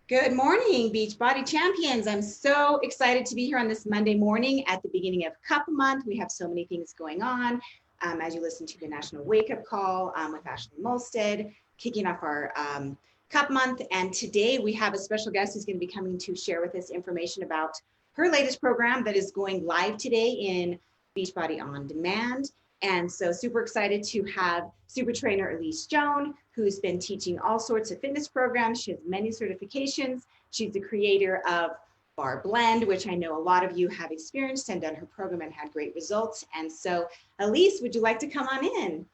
Good morning, Beachbody Champions. I'm so excited to be here on this Monday morning at the beginning of Cup Month. We have so many things going on as you listen to the National Wake Up Call with Ashley Molstead, kicking off our Cup Month. And today we have a special guest who's going to be coming to share with us information about her latest program that is going live today in Beachbody On Demand. And so super excited to have super trainer Elise Joan, who's been teaching all sorts of fitness programs. She has many certifications. She's the creator of Barre Blend, which I know a lot of you have experienced and done her program and had great results. And so Elise, would you like to come on in?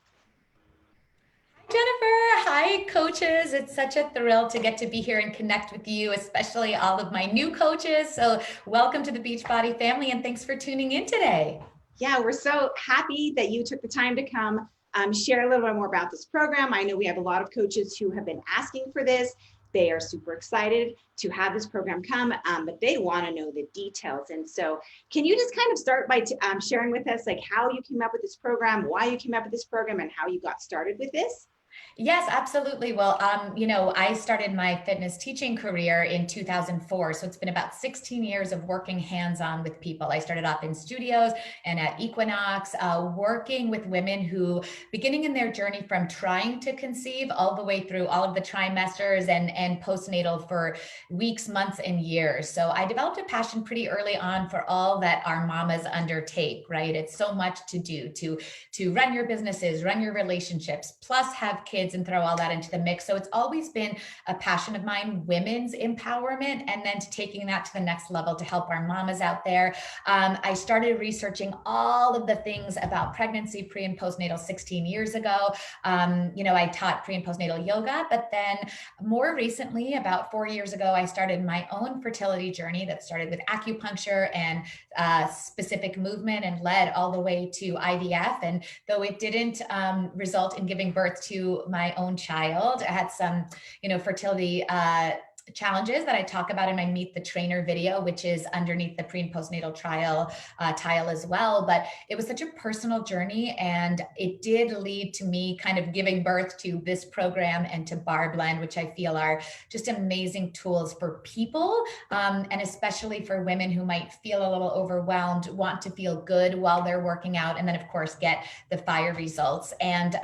Jennifer, hi coaches. It's such a thrill to get to be here and connect with you, especially all of my new coaches. So welcome to the Beachbody family and thanks for tuning in today. Yeah, we're so happy that you took the time to come share a little bit more about this program. I know we have a lot of coaches who have been asking for this. They are super excited to have this program come, but they want to know the details. And so can you just kind of start by sharing with us like how you came up with this program, why you came up with this program, and how you got started with this? Yes, absolutely. Well, I started my fitness teaching career in 2004. So it's been about 16 years of working hands-on with people. I started off in studios and at Equinox, working with women who, beginning in their journey from trying to conceive all the way through all of the trimesters and postnatal for weeks, months, and years. So I developed a passion pretty early on for all that our mamas undertake, right? It's so much to do to run your businesses, run your relationships, plus have kids and throw all that into the mix. So it's always been a passion of mine, women's empowerment, and then to taking that to the next level to help our mamas out there. I started researching all of the things about pregnancy, pre and postnatal 16 years ago. I taught pre and postnatal yoga, but then more recently, about 4 years ago, I started my own fertility journey that started with acupuncture and specific movement and led all the way to IVF. And though it didn't result in giving birth to my own child, I had some, fertility challenges that I talk about in my Meet the Trainer video, which is underneath the pre and postnatal tile as well. But it was such a personal journey, and it did lead to me kind of giving birth to this program and to Barre Blend, which I feel are just amazing tools for people, and especially for women who might feel a little overwhelmed, want to feel good while they're working out, and then of course get the fire results. And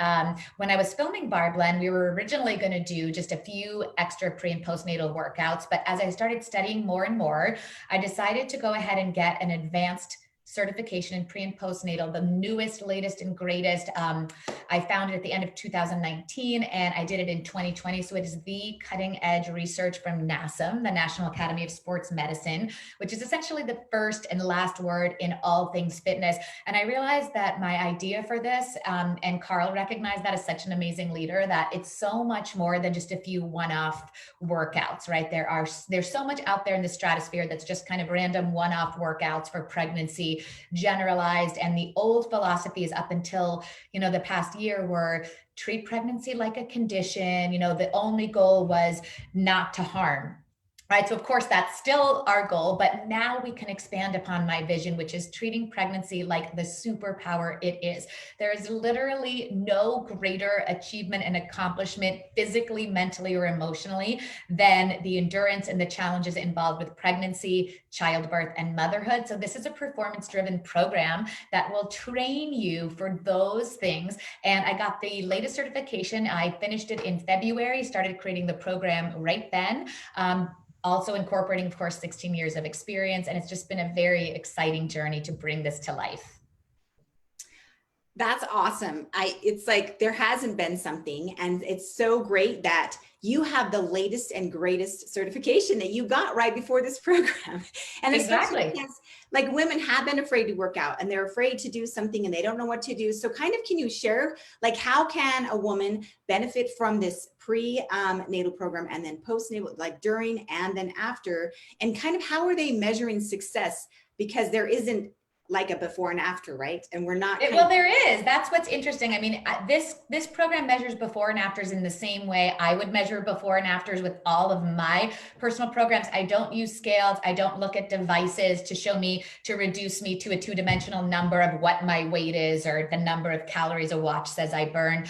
when I was filming Barre Blend, we were originally going to do just a few extra pre and postnatal workouts. But as I started studying more and more, I decided to go ahead and get an advanced certification in pre and postnatal, the newest, latest, and greatest. I found it at the end of 2019, and I did it in 2020. So it is the cutting edge research from NASM, the National Academy of Sports Medicine, which is essentially the first and last word in all things fitness. And I realized that my idea for this, and Carl recognized that as such an amazing leader, that it's so much more than just a few one-off workouts, right? There's so much out there in the stratosphere that's just kind of random one-off workouts for pregnancy, generalized. And the old philosophies up until, the past year were treat pregnancy like a condition. The only goal was not to harm. Right. So of course, that's still our goal, but now we can expand upon my vision, which is treating pregnancy like the superpower it is. There is literally no greater achievement and accomplishment physically, mentally, or emotionally than the endurance and the challenges involved with pregnancy, childbirth, and motherhood. So this is a performance-driven program that will train you for those things. And I got the latest certification. I finished it in February, started creating the program right then. Also incorporating, of course, 16 years of experience. And it's just been a very exciting journey to bring this to life. That's awesome. It's like there hasn't been something, and it's so great that you have the latest and greatest certification that you got right before this program. And especially Exactly. because like women have been afraid to work out and they're afraid to do something and they don't know what to do. So kind of can you share like how can a woman benefit from this pre-natal program and then postnatal, like during and then after, and kind of how are they measuring success? Because there isn't like a before and after, right? And we're not. Well, there is. That's what's interesting. I mean, this program measures before and afters in the same way I would measure before and afters with all of my personal programs. I don't use scales. I don't look at devices to show me, to reduce me to a two-dimensional number of what my weight is or the number of calories a watch says I burn.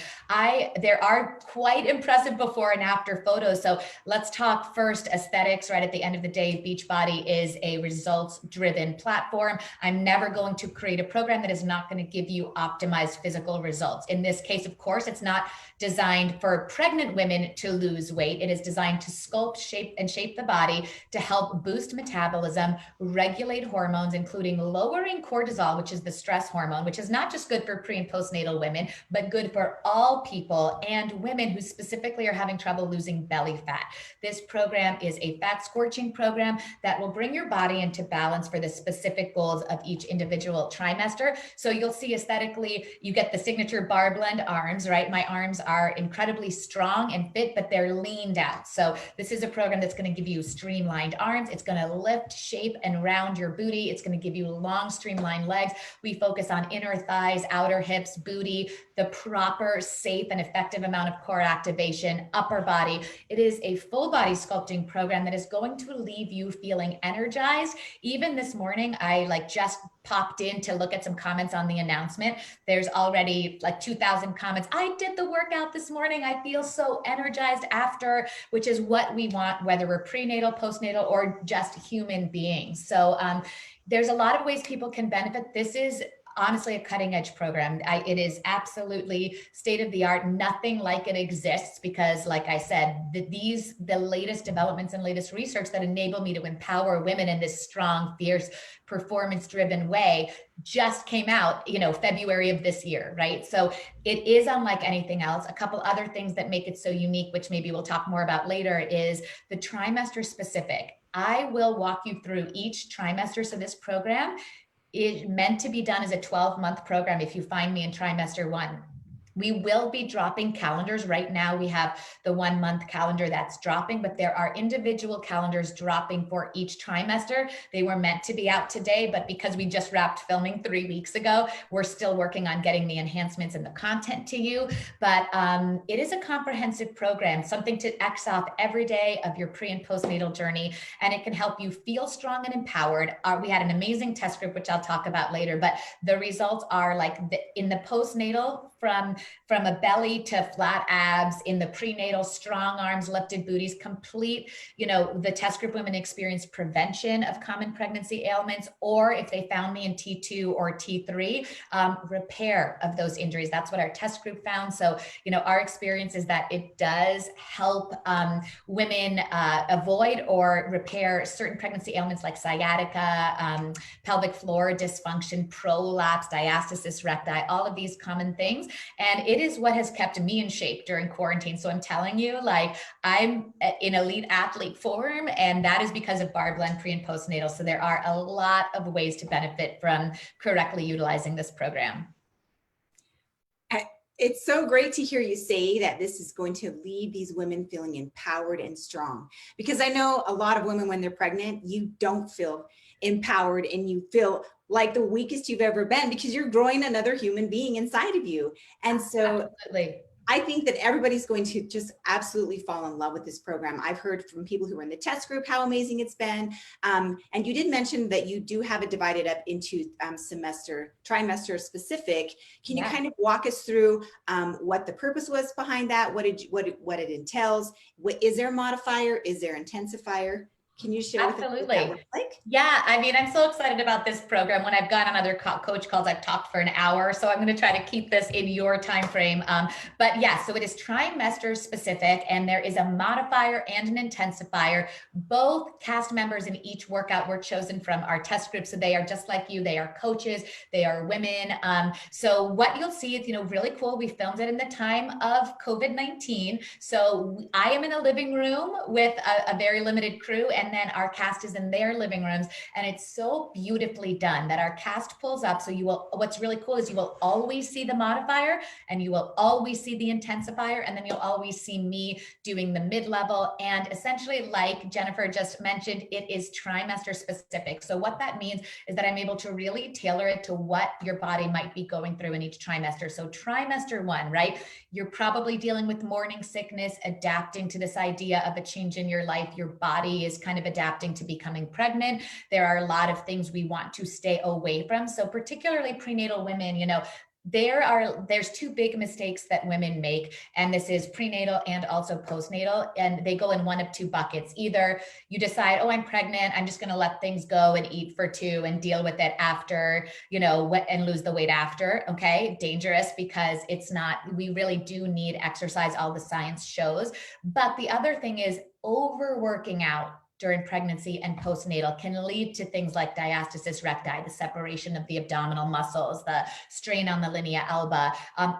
There are quite impressive before and after photos. So let's talk first aesthetics. Right at the end of the day, Beachbody is a results-driven platform. I'm never going to create a program that is not going to give you optimized physical results. In this case, of course, it's not designed for pregnant women to lose weight. It is designed to sculpt, shape the body to help boost metabolism, regulate hormones, including lowering cortisol, which is the stress hormone, which is not just good for pre and postnatal women, but good for all people and women who specifically are having trouble losing belly fat. This program is a fat scorching program that will bring your body into balance for the specific goals of each individual trimester. So you'll see aesthetically, you get the signature bar blend arms, right? My arms are incredibly strong and fit, but they're leaned out. So this is a program that's going to give you streamlined arms. It's going to lift, shape, and round your booty. It's going to give you long, streamlined legs. We focus on inner thighs, outer hips, booty, the proper, safe, and effective amount of core activation, upper body. It is a full body sculpting program that is going to leave you feeling energized. Even this morning, I just popped in to look at some comments on the announcement. There's already like 2,000 comments. I did the workout this morning. I feel so energized after, which is what we want, whether we're prenatal, postnatal, or just human beings. So there's a lot of ways people can benefit. This is honestly a cutting edge program. It is absolutely state of the art. Nothing like it exists because, like I said, the latest developments and latest research that enable me to empower women in this strong, fierce, performance driven way just came out, February of this year, right? So it is unlike anything else. A couple other things that make it so unique, which maybe we'll talk more about later, is the trimester specific. I will walk you through each trimester. So this program is meant to be done as a 12-month program. If you find me in trimester 1, we will be dropping calendars. Right now, we have the 1-month calendar that's dropping, but there are individual calendars dropping for each trimester. They were meant to be out today, but because we just wrapped filming 3 weeks ago, we're still working on getting the enhancements and the content to you. But it is a comprehensive program, something to X off every day of your pre and postnatal journey, and it can help you feel strong and empowered. We had an amazing test group, which I'll talk about later, but the results are in the postnatal, from a belly to flat abs, in the prenatal, strong arms, lifted booties, complete, the test group women experienced prevention of common pregnancy ailments, or if they found me in T2 or T3, repair of those injuries. That's what our test group found. So, our experience is that it does help women avoid or repair certain pregnancy ailments like sciatica, pelvic floor dysfunction, prolapse, diastasis recti, all of these common things. And it is what has kept me in shape during quarantine. So I'm telling you, I'm in elite athlete form, and that is because of Barre Blend pre and postnatal. So there are a lot of ways to benefit from correctly utilizing this program. It's so great to hear you say that this is going to leave these women feeling empowered and strong, because I know a lot of women, when they're pregnant, you don't feel empowered and you feel like the weakest you've ever been because you're growing another human being inside of you. And so absolutely. I think that everybody's going to just absolutely fall in love with this program. I've heard from people who were in the test group how amazing it's been. And you did mention that you do have it divided up into trimester specific. Can you kind of walk us through what the purpose was behind that? What it entails? Is there a modifier? Is there intensifier? Can you share with us what that looks like? Yeah, I mean, I'm so excited about this program. When I've gone on other coach calls, I've talked for an hour. So I'm going to try to keep this in your time frame. But yeah, so it is trimester specific, and there is a modifier and an intensifier. Both cast members in each workout were chosen from our test group. So they are just like you. They are coaches. They are women. So what you'll see is, really cool. We filmed it in the time of COVID-19. So I am in a living room with a very limited crew, and and then our cast is in their living rooms, and it's so beautifully done that our cast pulls up. So you will, what's really cool is you will always see the modifier, and you will always see the intensifier, and then you'll always see me doing the mid-level. And essentially, like Jennifer just mentioned, it is trimester specific. So what that means is that I'm able to really tailor it to what your body might be going through in each trimester. So trimester 1, right? You're probably dealing with morning sickness, adapting to this idea of a change in your life. Your body is kind of adapting to becoming pregnant. There are a lot of things we want to stay away from. So particularly prenatal women, you know, there's two big mistakes that women make, and this is prenatal and also postnatal, and they go in one of two buckets. Either you decide, oh, I'm pregnant, I'm just going to let things go and eat for 2 and deal with it after, you know, and lose the weight after. Okay, dangerous, because it's not, we really do need exercise, all the science shows. But the other thing is overworking out during pregnancy and postnatal can lead to things like diastasis recti, the separation of the abdominal muscles, the strain on the linea alba,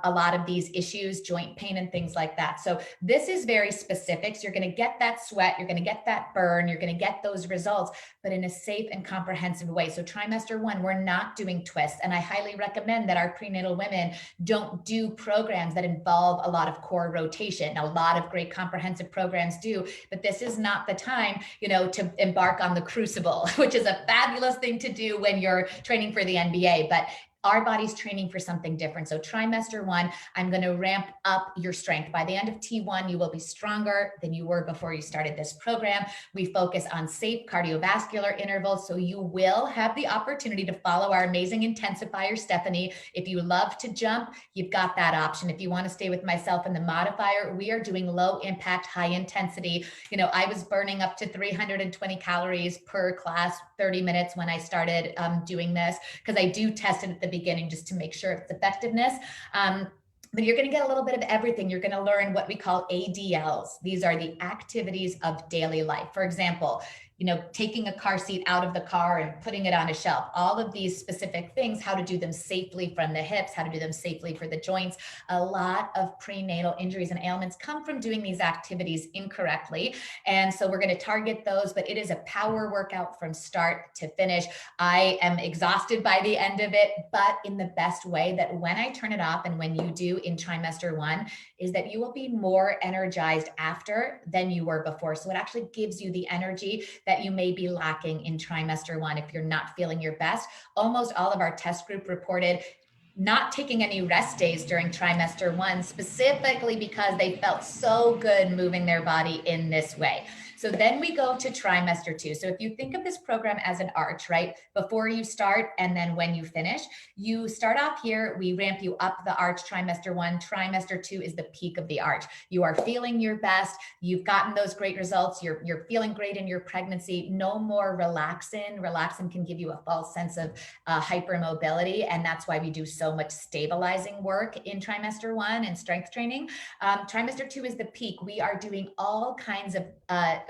a lot of these issues, joint pain and things like that. So this is very specific. So you're going to get that sweat, you're going to get that burn, you're going to get those results, but in a safe and comprehensive way. So trimester 1, we're not doing twists. And I highly recommend that our prenatal women don't do programs that involve a lot of core rotation. Now, a lot of great comprehensive programs do, but this is not the time, you know, to embark on the crucible, which is a fabulous thing to do when you're training for the NBA. But our body's training for something different. So trimester 1, I'm going to ramp up your strength. By the end of T1, you will be stronger than you were before you started this program. We focus on safe cardiovascular intervals. So you will have the opportunity to follow our amazing intensifier, Stephanie. If you love to jump, you've got that option. If you want to stay with myself and the modifier, we are doing low impact, high intensity. You know, I was burning up to 320 calories per class, 30 minutes when I started doing this, because I do test it at the beginning just to make sure it's effectiveness. But you're going to get a little bit of everything. You're going to learn what we call ADLs. These are the activities of daily life. For example, you know, taking a car seat out of the car and putting it on a shelf, all of these specific things, how to do them safely from the hips, how to do them safely for the joints. A lot of prenatal injuries and ailments come from doing these activities incorrectly. And so we're going to target those, but it is a power workout from start to finish. I am exhausted by the end of it, but in the best way, that when I turn it off and when you do in trimester 1, is that you will be more energized after than you were before. So it actually gives you the energy that you may be lacking in trimester 1 if you're not feeling your best. Almost all of our test group reported not taking any rest days during trimester 1, specifically because they felt so good moving their body in this way. So then we go to trimester 2. So if you think of this program as an arch, right? Before you start and then when you finish, you start off here, we ramp you up the arch trimester 1, trimester 2 is the peak of the arch. You are feeling your best. You've gotten those great results. You're feeling great in your pregnancy. No more relaxin. Relaxin can give you a false sense of hypermobility. And that's why we do so much stabilizing work in trimester 1 and strength training. Trimester 2 is the peak. We are doing all kinds of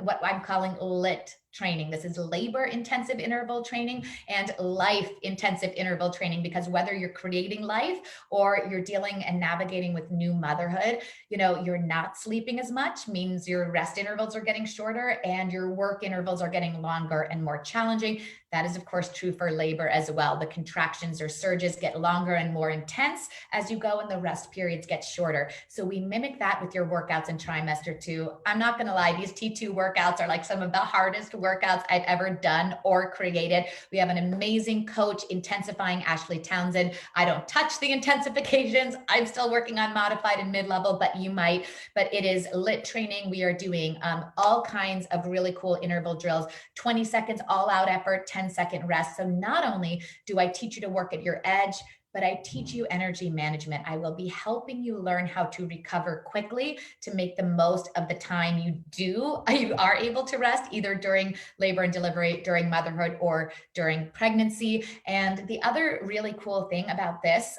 what I'm calling lit training. This is labor intensive interval training and life intensive interval training, because whether you're creating life or you're dealing and navigating with new motherhood, you know, you're not sleeping as much, means your rest intervals are getting shorter and your work intervals are getting longer and more challenging. That is, of course, true for labor as well. The contractions or surges get longer and more intense as you go, and the rest periods get shorter. So we mimic that with your workouts in trimester 2. I'm not going to lie, these T2 workouts are like some of the hardest workouts I've ever done or created. We have an amazing coach, intensifying Ashley Townsend. I don't touch the intensifications. I'm still working on modified and mid-level, but you might. But it is lit training. We are doing all kinds of really cool interval drills, 20 seconds all out effort, 10-second rest. So not only do I teach you to work at your edge, but I teach you energy management. I will be helping you learn how to recover quickly to make the most of the time you are able to rest, either during labor and delivery, during motherhood, or during pregnancy. And the other really cool thing about this,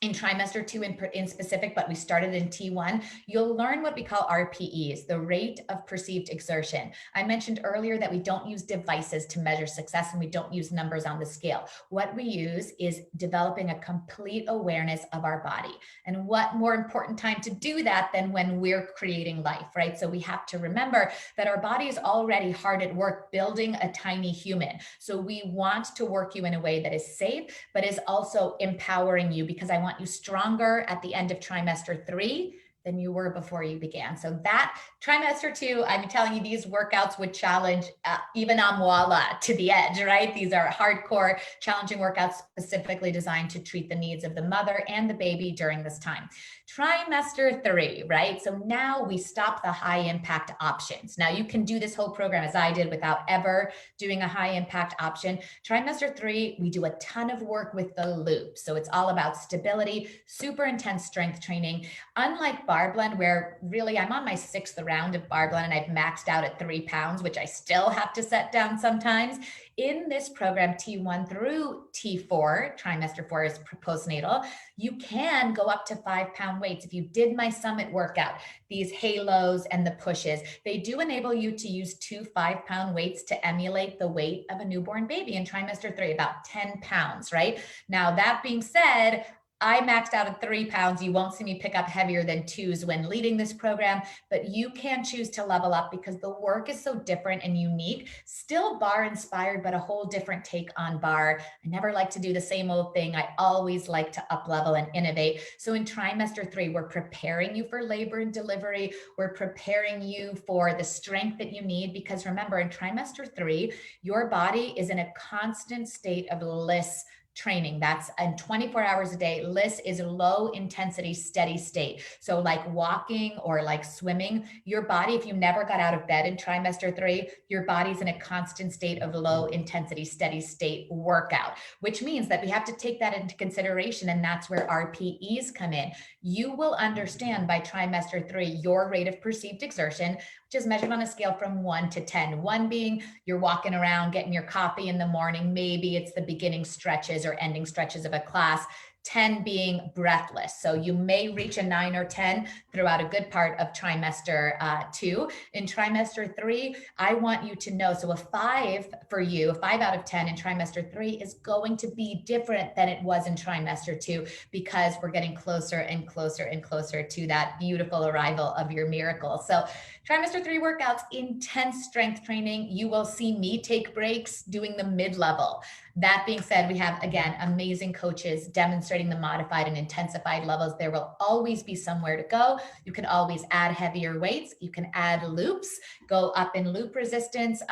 in trimester 2 in specific, but we started in T1, you'll learn what we call RPEs, the rate of perceived exertion. I mentioned earlier that we don't use devices to measure success and we don't use numbers on the scale. What we use is developing a complete awareness of our body. And what more important time to do that than when we're creating life, right? So we have to remember that our body is already hard at work building a tiny human. So we want to work you in a way that is safe, but is also empowering you, because I want you stronger at the end of trimester 3 than you were before you began. So that trimester 2, I'm telling you, these workouts would challenge even Amwala to the edge, right? These are hardcore, challenging workouts specifically designed to treat the needs of the mother and the baby during this time. Trimester 3, right? So now we stop the high impact options. Now you can do this whole program as I did without ever doing a high impact option. Trimester 3, we do a ton of work with the loop. So it's all about stability, super intense strength training. Unlike bar blend, where really I'm on my 6th round of bar blend and I've maxed out at 3 pounds, which I still have to set down sometimes. In this program, T1 through T4, trimester 4 is postnatal, you can go up to 5-pound weights. If you did my summit workout, these halos and the pushes, they do enable you to use 2 5-pound weights to emulate the weight of a newborn baby in trimester 3, about 10 pounds, right? Now, that being said, I maxed out at 3 pounds. You won't see me pick up heavier than 2s when leading this program, but you can choose to level up because the work is so different and unique. Still bar inspired, but a whole different take on bar. I never like to do the same old thing. I always like to up level and innovate. So in trimester 3, we're preparing you for labor and delivery. We're preparing you for the strength that you need, because remember, in trimester 3, your body is in a constant state of LISS training. That's in 24 hours a day. LISS is low intensity, steady state. So like walking or like swimming, your body, if you never got out of bed in trimester 3, your body's in a constant state of low intensity, steady state workout, which means that we have to take that into consideration. And that's where RPEs come in. You will understand by trimester 3, your rate of perceived exertion, which is measured on a scale from 1 to 10. 1 being you're walking around, getting your coffee in the morning. Maybe it's the beginning stretches or ending stretches of a class. 10 being breathless. So you may reach a 9 or 10 throughout a good part of trimester 2. In trimester 3, I want you to know, so a 5 for you, a 5 out of 10 in trimester 3 is going to be different than it was in trimester 2, because we're getting closer and closer and closer to that beautiful arrival of your miracle. So trimester 3 workouts, intense strength training. You will see me take breaks doing the mid-level. That being said, we have, again, amazing coaches demonstrating the modified and intensified levels. There will always be somewhere to go. You can always add heavier weights. You can add loops, go up in loop resistance.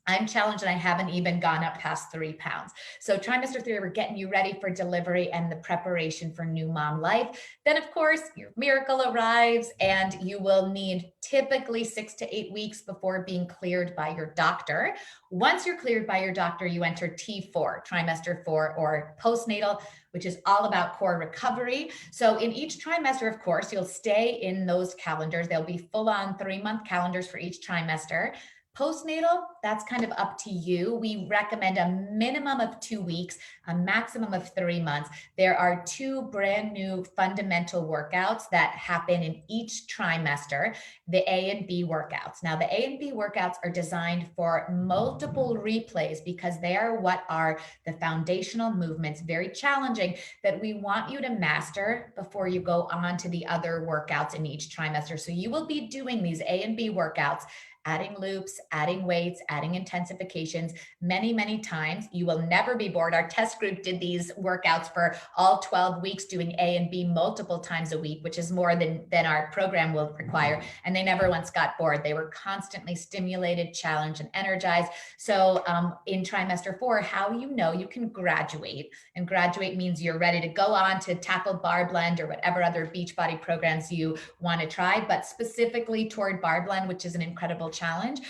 I'm challenged and I haven't even gone up past 3 pounds. So trimester 3, we're getting you ready for delivery and the preparation for new mom life. Then of course, your miracle arrives and you will need typically 6 to 8 weeks before being cleared by your doctor. Once you're cleared by your doctor, you enter T4, trimester 4, or postnatal, which is all about core recovery. So in each trimester, of course, you'll stay in those calendars. There'll be full-on 3-month calendars for each trimester. Postnatal, that's kind of up to you. We recommend a minimum of 2 weeks, a maximum of 3 months. There are 2 brand new fundamental workouts that happen in each trimester, the A and B workouts. Now, the A and B workouts are designed for multiple replays because they are what are the foundational movements, very challenging, that we want you to master before you go on to the other workouts in each trimester. So you will be doing these A and B workouts, adding loops, adding weights, adding intensifications many, many times. You will never be bored. Our test group did these workouts for all 12 weeks, doing A and B multiple times a week, which is more than our program will require. And they never once got bored. They were constantly stimulated, challenged, and energized. So in trimester 4, how you know you can graduate, and graduate means you're ready to go on to tackle bar blend or whatever other Beachbody programs you want to try, but specifically toward bar blend, which is an incredible challenge,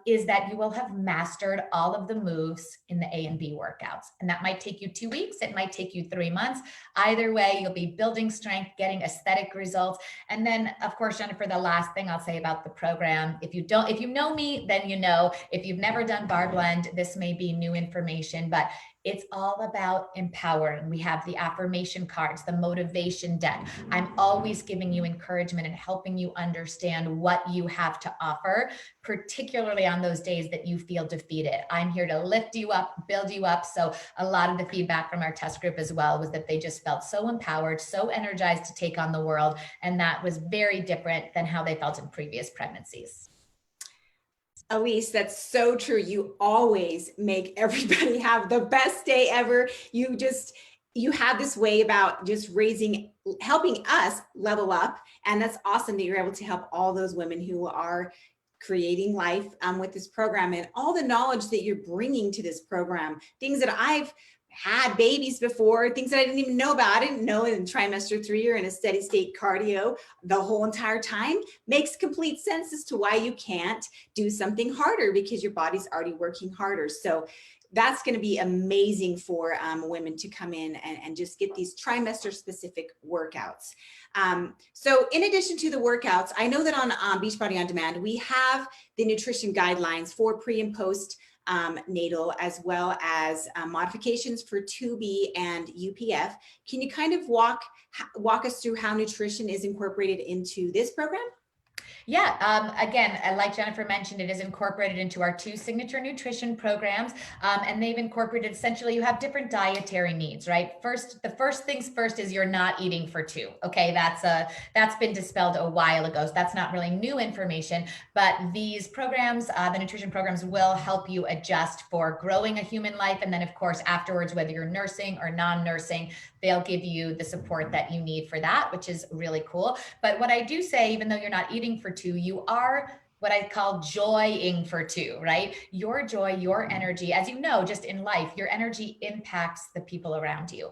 is that you will have mastered all of the moves in the A and B workouts. And that might take you 2 weeks. It might take you 3 months. Either way, you'll be building strength, getting aesthetic results. And then of course, Jennifer, the last thing I'll say about the program, if you know me, then you know. If you've never done bar blend, this may be new information, but It's all about empowering. We have the affirmation cards, the motivation deck. I'm always giving you encouragement and helping you understand what you have to offer, particularly on those days that you feel defeated. I'm here to lift you up, build you up. So a lot of the feedback from our test group as well was that they just felt so empowered, so energized to take on the world. And that was very different than how they felt in previous pregnancies. Elise, that's so true. You always make everybody have the best day ever. You have this way about just helping us level up. And that's awesome that you're able to help all those women who are creating life with this program, and all the knowledge that you're bringing to this program, things that I've had babies before, things that I didn't even know about. I didn't know in trimester 3 you're in a steady state cardio the whole entire time. Makes complete sense as to why you can't do something harder, because your body's already working harder. So that's going to be amazing for women to come in and just get these trimester specific workouts. So in addition to the workouts, I know that on Beachbody On Demand, we have the nutrition guidelines for pre and post natal, as well as modifications for 2B and UPF. Can you kind of walk us through how nutrition is incorporated into this program? Yeah, again, like Jennifer mentioned, it is incorporated into our 2 signature nutrition programs, and they've incorporated, essentially, you have different dietary needs, right? The first things first is you're not eating for 2. Okay, that's been dispelled a while ago, so that's not really new information. But these programs, the nutrition programs, will help you adjust for growing a human life, and then of course afterwards, whether you're nursing or non-nursing, they'll give you the support that you need for that, which is really cool. But what I do say, even though you're not eating for 2, you are what I call joying for 2, right? Your joy, your energy, as you know, just in life, your energy impacts the people around you,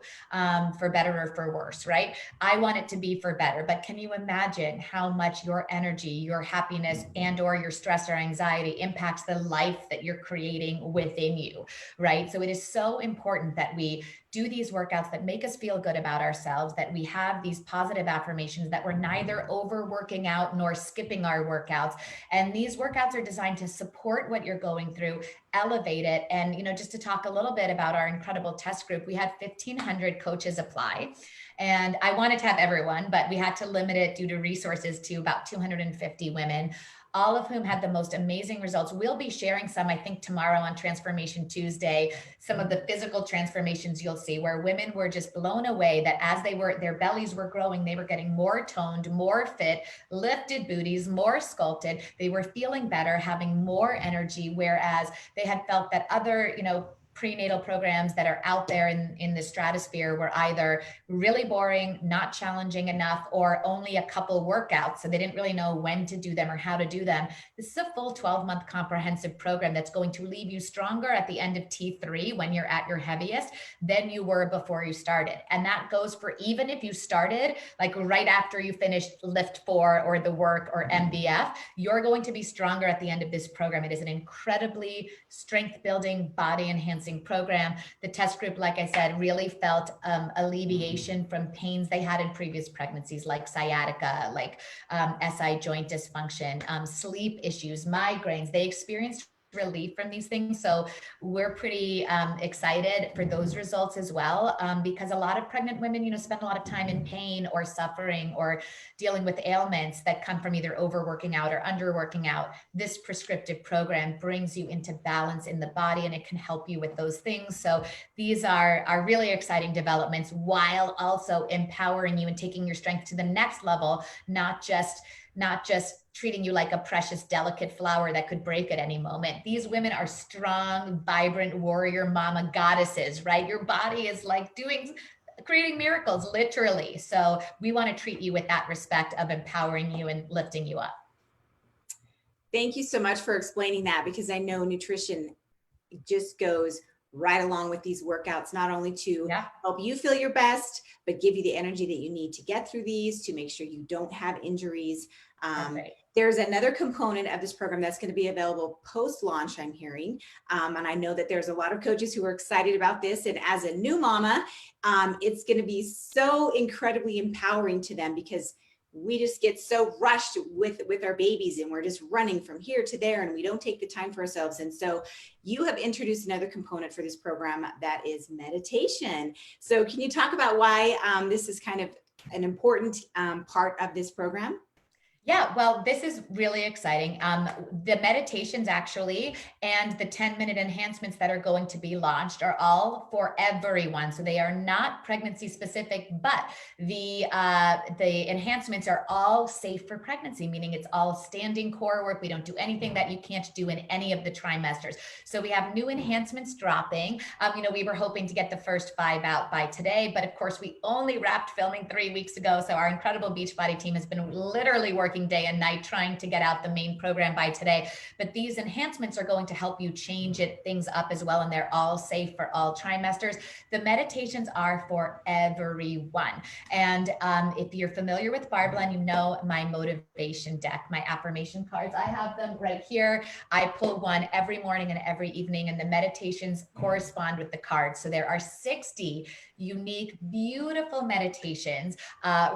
for better or for worse, right? I want it to be for better, but can you imagine how much your energy, your happiness, and or your stress or anxiety impacts the life that you're creating within you, right? So it is so important that we do these workouts that make us feel good about ourselves, that we have these positive affirmations, that we're neither overworking out nor skipping our workouts. And these workouts are designed to support what you're going through, elevate it. And, just to talk a little bit about our incredible test group, we had 1,500 coaches apply. And I wanted to have everyone, but we had to limit it due to resources to about 250 women, all of whom had the most amazing results. We'll be sharing some, I think, tomorrow on Transformation Tuesday, some of the physical transformations you'll see, where women were just blown away that as their bellies were growing, they were getting more toned, more fit, lifted booties, more sculpted. They were feeling better, having more energy, whereas they had felt that other, prenatal programs that are out there in the stratosphere were either really boring, not challenging enough, or only a couple workouts. So they didn't really know when to do them or how to do them. This is a full 12-month comprehensive program that's going to leave you stronger at the end of T3 when you're at your heaviest than you were before you started. And that goes for even if you started like right after you finished Lift 4 or the work or MBF, you're going to be stronger at the end of this program. It is an incredibly strength building, body enhancing program. The test group, like I said, really felt alleviation from pains they had in previous pregnancies, like sciatica, like SI joint dysfunction, sleep issues, migraines. They experienced relief from these things. So we're pretty excited for those results as well, because a lot of pregnant women, spend a lot of time in pain or suffering or dealing with ailments that come from either overworking out or underworking out. This prescriptive program brings you into balance in the body, and it can help you with those things. So these are really exciting developments, while also empowering you and taking your strength to the next level, not just treating you like a precious, delicate flower that could break at any moment. These women are strong, vibrant, warrior mama goddesses, right? Your body is like creating miracles, literally. So we want to treat you with that respect of empowering you and lifting you up. Thank you so much for explaining that, because I know nutrition just goes right along with these workouts, not only to help you feel your best, but give you the energy that you need to get through these, to make sure you don't have injuries. Right. There's another component of this program that's going to be available post-launch, I'm hearing. And I know that there's a lot of coaches who are excited about this. And as a new mama, it's going to be so incredibly empowering to them, because we just get so rushed with our babies, and we're just running from here to there, and we don't take the time for ourselves. And so you have introduced another component for this program, that is meditation. So can you talk about why this is kind of an important part of this program? Yeah, well, this is really exciting. The meditations actually and the 10-minute enhancements that are going to be launched are all for everyone. So they are not pregnancy specific, but the enhancements are all safe for pregnancy, meaning it's all standing core work. We don't do anything that you can't do in any of the trimesters. So we have new enhancements dropping. We were hoping to get the first 5 out by today, but of course we only wrapped filming 3 weeks ago. So our incredible Beachbody team has been literally working day and night trying to get out the main program by today. But these enhancements are going to help you change things up as well, and they're all safe for all trimesters. The meditations are for everyone. And if you're familiar with Barre, you know my motivation deck, my affirmation cards. I have them right here. I pull one every morning and every evening, and the meditations correspond with the cards. So there are 60 unique, beautiful meditations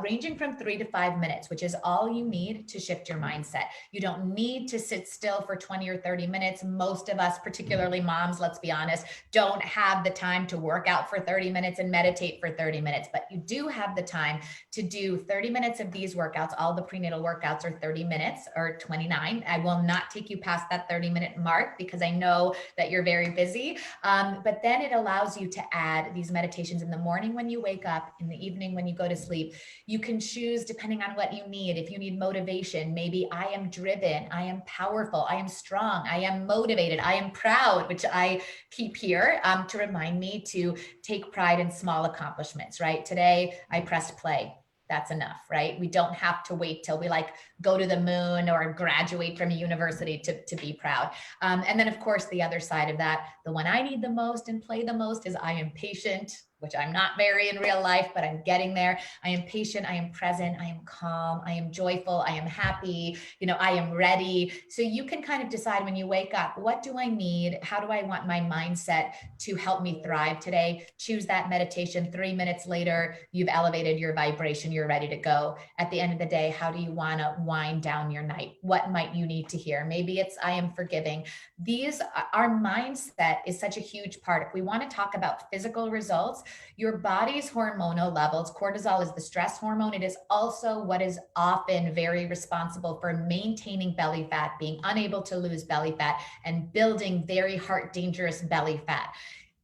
ranging from 3 to 5 minutes, which is all you need to shift your mindset. You don't need to sit still for 20 or 30 minutes. Most of us, particularly moms, let's be honest, don't have the time to work out for 30 minutes and meditate for 30 minutes, but you do have the time to do 30 minutes of these workouts. All the prenatal workouts are 30 minutes or 29. I will not take you past that 30-minute mark because I know that you're very busy. But then it allows you to add these meditations in the morning when you wake up, in the evening when you go to sleep. You can choose depending on what you need. If you need motivation, maybe I am driven, I am powerful, I am strong, I am motivated, I am proud, which I keep here to remind me to take pride in small accomplishments, right? Today I pressed play. That's enough, right? We don't have to wait till we go to the moon or graduate from a university to be proud. And then of course, the other side of that, the one I need the most and play the most is I am patient, which I'm not very in real life, but I'm getting there. I am patient, I am present, I am calm, I am joyful, I am happy, I am ready. So you can kind of decide when you wake up, what do I need? How do I want my mindset to help me thrive today? Choose that meditation. 3 minutes later, you've elevated your vibration, you're ready to go. At the end of the day, how do you want to wind down your night? What might you need to hear? Maybe it's I am forgiving. Our mindset is such a huge part. If we want to talk about physical results, your body's hormonal levels, cortisol is the stress hormone. It is also what is often very responsible for maintaining belly fat, being unable to lose belly fat, and building very heart dangerous belly fat.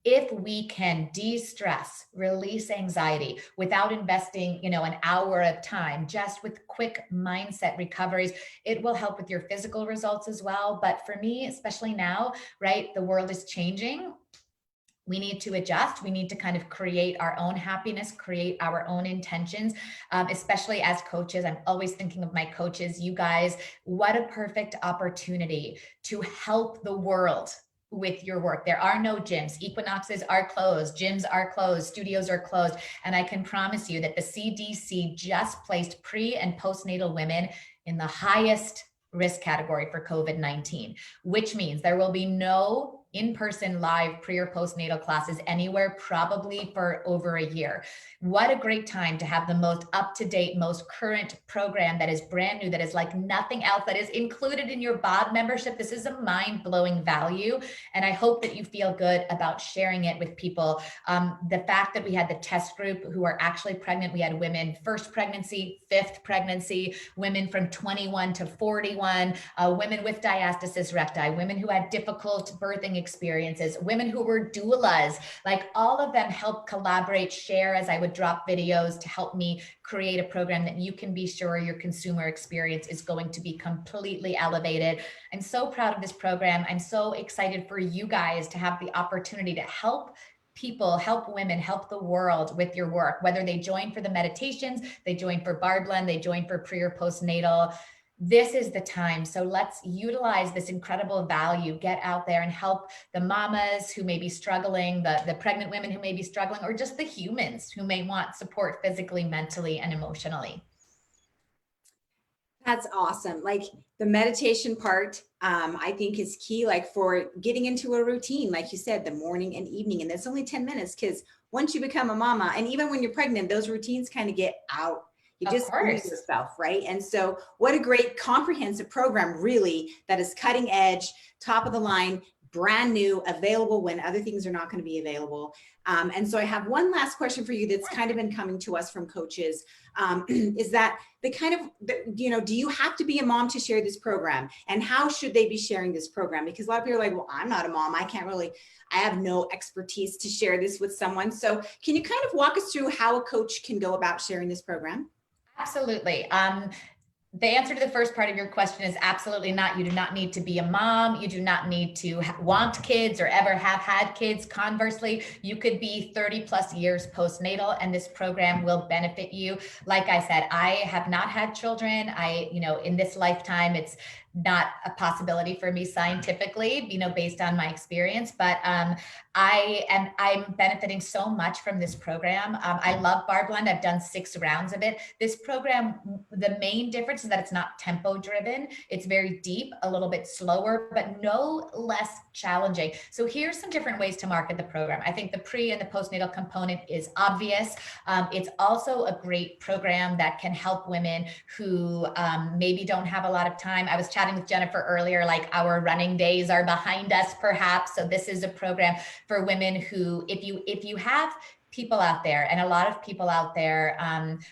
If we can de-stress, release anxiety without investing, an hour of time, just with quick mindset recoveries, it will help with your physical results as well. But for me, especially now, right, the world is changing. We need to adjust. We need to kind of create our own happiness, create our own intentions, especially as coaches. I'm always thinking of my coaches. You guys, what a perfect opportunity to help the world with your work. There are no gyms. Equinoxes are closed. Gyms are closed. Studios are closed. And I can promise you that the CDC just placed pre and postnatal women in the highest risk category for COVID-19, which means there will be no in-person live pre or postnatal classes anywhere probably for over a year. What a great time to have the most up-to-date, most current program that is brand new, that is like nothing else, that is included in your BOD membership. This is a mind-blowing value. And I hope that you feel good about sharing it with people. The fact that we had the test group who are actually pregnant, we had women first pregnancy, fifth pregnancy, women from 21 to 41, women with diastasis recti, women who had difficult birthing experiences, women who were doulas, like all of them help collaborate, share as I would drop videos to help me create a program that you can be sure your consumer experience is going to be completely elevated. I'm so proud of this program. I'm so excited for you guys to have the opportunity to help people, help women, help the world with your work, whether they join for the meditations, they join for Barre, they join for pre or postnatal. This is the time. So let's utilize this incredible value, get out there and help the mamas who may be struggling, the pregnant women who may be struggling, or just the humans who may want support physically, mentally, and emotionally. That's awesome. Like the meditation part, I think is key, like for getting into a routine, like you said, the morning and evening. And that's only 10 minutes because once you become a mama, and even when you're pregnant, those routines kind of get out, You Of just lose course. yourself, right? And so what a great comprehensive program, really, that is cutting edge, top of the line, brand new, available when other things are not going to be available. And so I have one last question for you that's kind of been coming to us from coaches, is that the kind of, do you have to be a mom to share this program? And how should they be sharing this program? Because a lot of people are like, well, I'm not a mom. I have no expertise to share this with someone. So can you kind of walk us through how a coach can go about sharing this program? Absolutely. The answer to the first part of your question is absolutely not. You do not need to be a mom. You do not need to want kids or ever have had kids. Conversely, you could be 30 plus years postnatal and this program will benefit you. Like I said, I have not had children. In this lifetime, it's not a possibility for me scientifically, based on my experience, but I'm benefiting so much from this program. I love Barre Blend. I've done 6 rounds of it. This program, the main difference is that it's not tempo driven. It's very deep, a little bit slower, but no less challenging. So here's some different ways to market the program. I think the pre and the postnatal component is obvious. It's also a great program that can help women who maybe don't have a lot of time. I was chatting with Jennifer earlier, like our running days are behind us perhaps. So this is a program for women who, if you have people out there, and a lot of people out there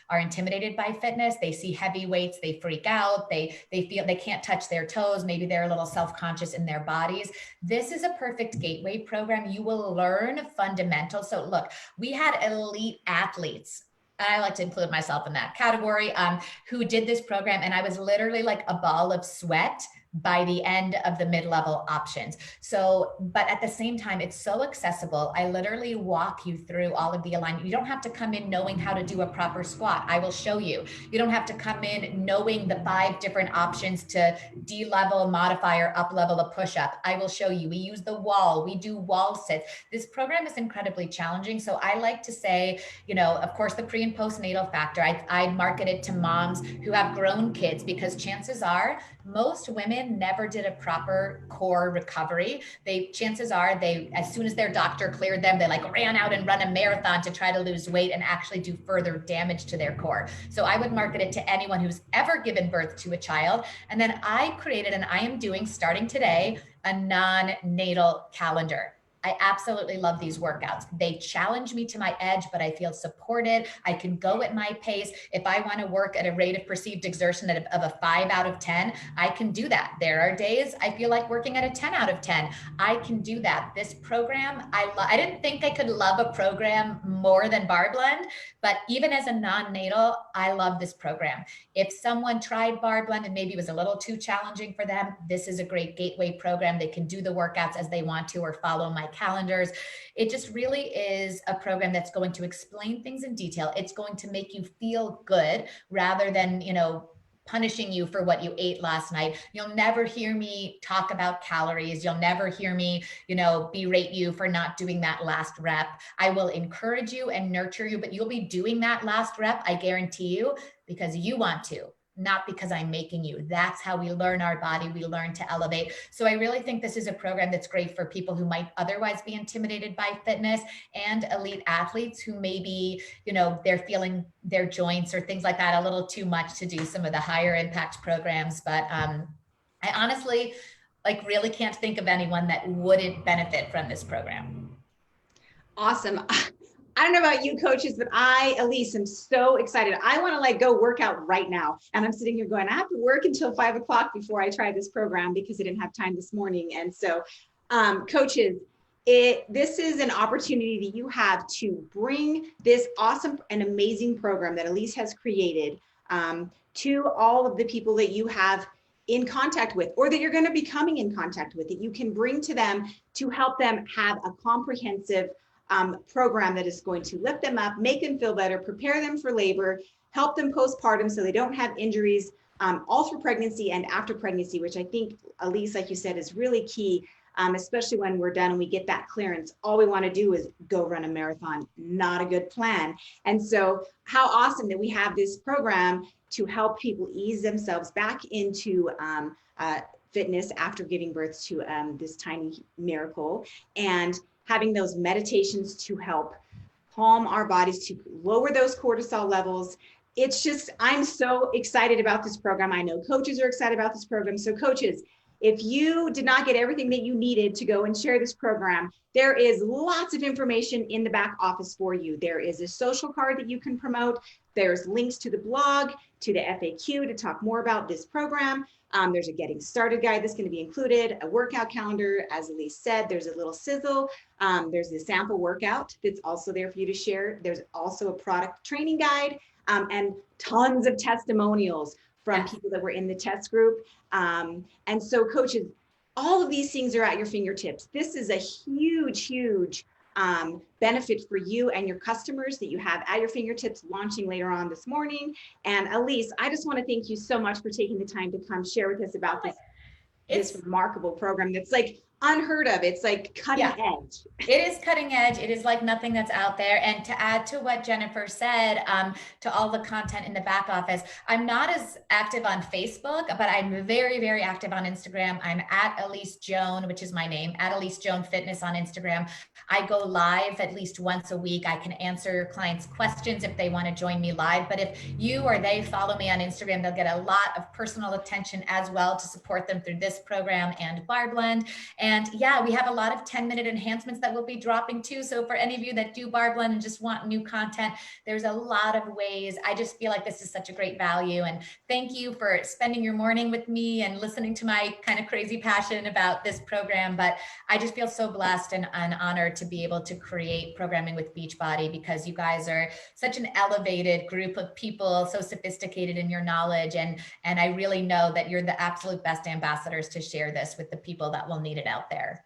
are intimidated by fitness. They see heavy weights, they freak out, they feel they can't touch their toes, maybe they're a little self-conscious in their bodies. This is a perfect gateway program. You will learn fundamentals. So look, we had elite athletes, and I like to include myself in that category, who did this program, and I was literally like a ball of sweat by the end of the mid-level options. So, but at the same time, it's so accessible. I literally walk you through all of the alignment. You don't have to come in knowing how to do a proper squat. I will show you. You don't have to come in knowing the 5 different options to de-level, modify, or up-level a push-up. I will show you. We use the wall. We do wall sits. This program is incredibly challenging. So I like to say, of course, the pre and postnatal factor. I market it to moms who have grown kids, because chances are most women never did a proper core recovery. Chances are as soon as their doctor cleared them, they like ran out and run a marathon to try to lose weight and actually do further damage to their core. So I would market it to anyone who's ever given birth to a child. And then I created, and I am doing starting today, a non-natal calendar. I absolutely love these workouts. They challenge me to my edge, but I feel supported. I can go at my pace. If I want to work at a rate of perceived exertion of a 5 out of 10, I can do that. There are days I feel like working at a 10 out of 10. I can do that. This program, I didn't think I could love a program more than Barre Blend, but even as a non-natal, I love this program. If someone tried Barre Blend and maybe it was a little too challenging for them, this is a great gateway program. They can do the workouts as they want to or follow my calendars. It just really is a program that's going to explain things in detail. It's going to make you feel good rather than, punishing you for what you ate last night. You'll never hear me talk about calories. You'll never hear me, berate you for not doing that last rep. I will encourage you and nurture you, but you'll be doing that last rep, I guarantee you, because you want to, not because I'm making you. That's how we learn our body. We learn to elevate. So I really think this is a program that's great for people who might otherwise be intimidated by fitness, and elite athletes who maybe, they're feeling their joints or things like that a little too much to do some of the higher impact programs. But I honestly, really can't think of anyone that wouldn't benefit from this program. Awesome. I don't know about you coaches, but Elise, am so excited. I want to go work out right now. And I'm sitting here going, I have to work until 5 o'clock before I try this program because I didn't have time this morning. And so coaches, this is an opportunity that you have to bring this awesome and amazing program that Elise has created to all of the people that you have in contact with, or that you're going to be coming in contact with, that you can bring to them to help them have a comprehensive program that is going to lift them up, make them feel better, prepare them for labor, help them postpartum so they don't have injuries all through pregnancy and after pregnancy, which I think, Elise, like you said, is really key, especially when we're done and we get that clearance. All we want to do is go run a marathon. Not a good plan. And so how awesome that we have this program to help people ease themselves back into fitness after giving birth to this tiny miracle, and having those meditations to help calm our bodies, to lower those cortisol levels, it's just, I'm so excited about this program. I know coaches are excited about this program. So coaches, if you did not get everything that you needed to go and share this program, there is lots of information in the back office for you. There is a social card that you can promote. There's links to the blog, to the FAQ to talk more about this program. There's a getting started guide that's going to be included, a workout calendar. As Elise said, there's a little sizzle. There's the sample workout that's also there for you to share. There's also a product training guide, and tons of testimonials from people that were in the test group. And so coaches, all of these things are at your fingertips. This is a huge, huge benefit for you and your customers that you have at your fingertips, launching later on this morning. And Elise, I just want to thank you so much for taking the time to come share with us about this remarkable program that's like unheard of. It's like cutting edge. It is cutting edge. It is like nothing that's out there. And to add to what Jennifer said, to all the content in the back office, I'm not as active on Facebook, but I'm very, very active on Instagram. I'm at Elise Joan, which is my name, at Elise Joan Fitness on Instagram. I go live at least once a week. I can answer your clients' questions if they want to join me live. But if you or they follow me on Instagram, they'll get a lot of personal attention as well to support them through this program and Barre Blend. And yeah, we have a lot of 10-minute enhancements that we'll be dropping too. So for any of you that do Barre Blend and just want new content, there's a lot of ways. I just feel like this is such a great value. And thank you for spending your morning with me and listening to my kind of crazy passion about this program. But I just feel so blessed and honored to be able to create programming with Beachbody, because you guys are such an elevated group of people, so sophisticated in your knowledge. And I really know that you're the absolute best ambassadors to share this with the people that will need it out there.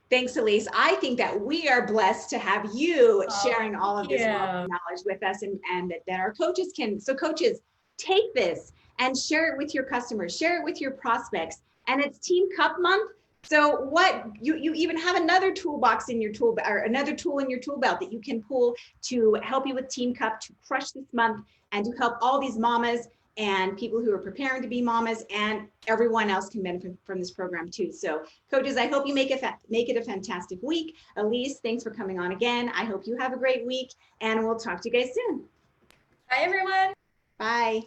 Thanks, Elise. I think that we are blessed to have you sharing all of this knowledge with us, and that our coaches can. So coaches, take this and share it with your customers, share it with your prospects. And it's Team Cup Month. So what you even have another toolbox in your tool, or another tool in your tool belt that you can pull to help you with Team Cup to crush this month and to help all these mamas and people who are preparing to be mamas, and everyone else can benefit from this program too. So coaches, I hope you make it a fantastic week. Elise, thanks for coming on again. I hope you have a great week, and we'll talk to you guys soon. Bye, everyone. Bye.